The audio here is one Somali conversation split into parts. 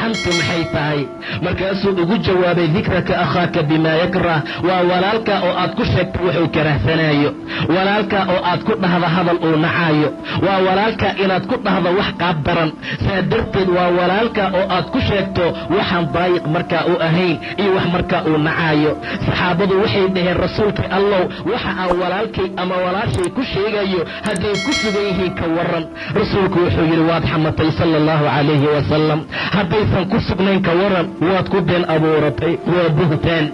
xantu maxay tahay markaasuu ugu jawaabay dikraka akhaaka bimaa yakrah waa walaalka oo aad ku sheegto wuxuu karahsanaayo walaalka oo aad ku dhahda hadal uu nacaayo waa walaalka inaad ku dhahdo wax qaab daran saa darteed waa walaalka oo aad ku sheegto waxaan daayiq markaa u ahayn iyo wax markaa uu nacaayo saxaabadu waxay dhaheen rasuulkii allow waxa aan walaalkay ama walaashay ku sheegayo hadday ku sugan yihiin ka waran rasuulku wuxuu yidhi waad xamatay sala allahu calayhi wasalam haddaysan ku sugnayn ka waran waad ku been abuuratay waa buhtaan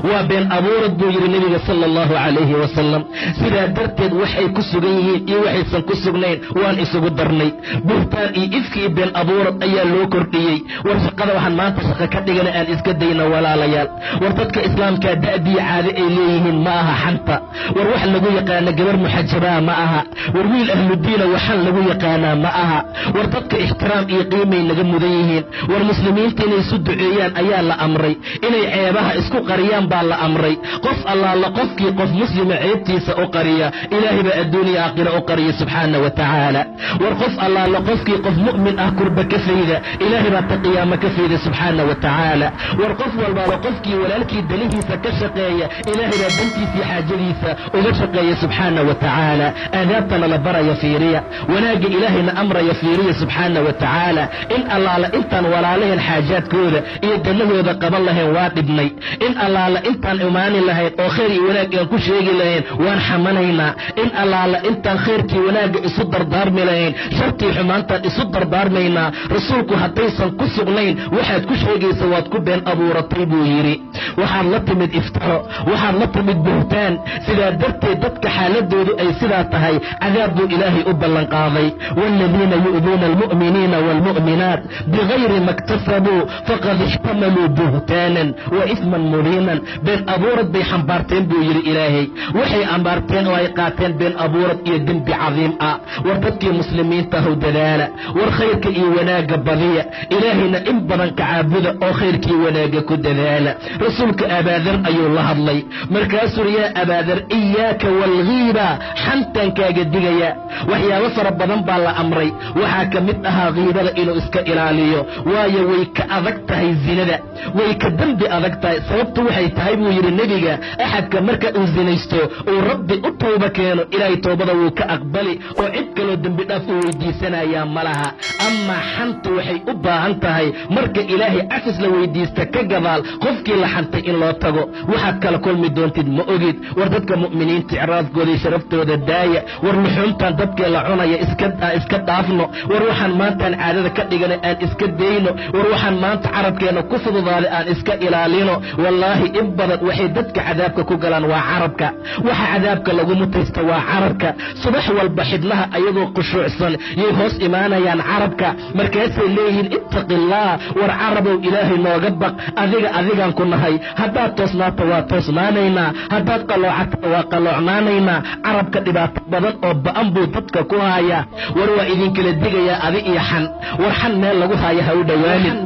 waa been abuurad buu yidhi nebiga sala allahu calayhi wasalam sidaa darteed waxay ku sugan yihiin iyo waxaysan ku sugnayn waan isugu darnay buhtaan iyo ifki iyo been abuurad ayaa loo kordhiyey war shaqada waxaan maanta shaqo ka dhigana aan iska dayno walaalayaal war dadka islaamkaa da'diya caade ay leeyihiin ma aha xanta war wax lagu yaqaana gabar muxajabaa ma aha war wiil ahludiina waxaan lagu yaqaanaa ma aha war dadka ixtiraam iyo qiimay naga mudan yihiin war muslimiinta inay isu duceeyaan ayaa la amray inay ceebaha isku qariyaan baa la amray qof allaala qofkii qof muslima ceebtiisa u qariya ilaahay baa adduuniya aakhira u qariya subxaana wa tacaala war qof allaala qofkii qof mu'min ah kurba ka fayda ilaahay baa ta qiyaamo ka fayda subxaana wa tacaala war qof walbaaba qofkii walaalkii danihiisa ka shaqeeya ilaahay baa dantiisii xaajadiisa uga shaqeeya subxaana wa tacaala aadaabtana la baraya fiiriya wanaagga ilaahayna amraya fiiriya subxaana wa tacaala in allaala intaan walaalahan xaajaadkooda iyo danahooda qaban lahayn waa dhibnay in allaala intaan imaani lahayn oo khayr iyo wanaag aan ku sheegi lahayn waan xamanaynaa in allaala intaan khayrkii wanaagga isu dardaarmi lahayn shartii xumaantaan isu dardaarmaynaa rasuulku haddaysan ku sugnayn waxaad ku sheegaysa waad ku been abuuratay buu yidhi waxaad la timid iftixo waxaad la timid buhtaan sidaa darteed dadka xaaladoodu ay sidaa tahay cadaab buu ilaahay u ballanqaaday waaladiina yu'duuna almu'miniina waalmu'minaat bigayri ma iktasabuu faqad ixtamaluu buhtaanan wa isman mubiinan been abuurad bay xambaarteen buu yidhi ilaahay waxay ambaarteen oo ay qaateen been abuurad iyo dembi cadiim ah war dadkii muslimiinta ahu dadaala war khayrka iyo wanaagga badiya ilaahayna in badan ka caabuda oo khayrkii wanaagga ku dadaala rasuulka abaadar ayuu la hadlay markaasuu yaa abaadar iyaaka waalghiiba xantaan kaaga digaya waxyaabo fara badan baa la amray waxaa ka mid ahaa kiibada inuu iska ilaaliyo waayo way ka adag tahay zinada way ka dembi adag tahay sababtu waxay tahay buu yidhi nebiga axadka marka uu zinaysto uu rabbi u tooba keeno ilaahay toobada wuu ka aqbali oo cid kaloo dembi dhaaf u weydiisanayaa ma laha amaa xantu waxay u baahan tahay marka ilaahay cafis la weydiista ka gadaal qofkii la xantay in loo tago waxaad kala kulmi doontid ma ogid war dadka mu'miniinta icraafkooda iyo sharaftooda daaya war luxuumtaan dadkee la cunaya iska dhaafno war waxaan maantaan caadada ka dhigana aan iska dayno war waxaan maanta carabkeena ku fududaaday aan iska ilaalino wallaahi in badan waxay dadka cadaabka ku galaan waa carabka waxa cadaabka lagu mutaysta waa carabka subax walba xidlaha ayagoo khushuucsan yay hoos imaanayaan carabka markaasay leeyihiin ittaqillaah war carabow ilaahay nooga baq adigaan ku nahay haddaad toosnaato waa toosnaanaynaa haddaad qaloocato waa qaloocnaanaynaa carabka dhibaato badan oo ba'an buu dadka ku haayaa war waa idinkala digayaa adi iyo xan war xan meel lagu haayo ha u dhowaanin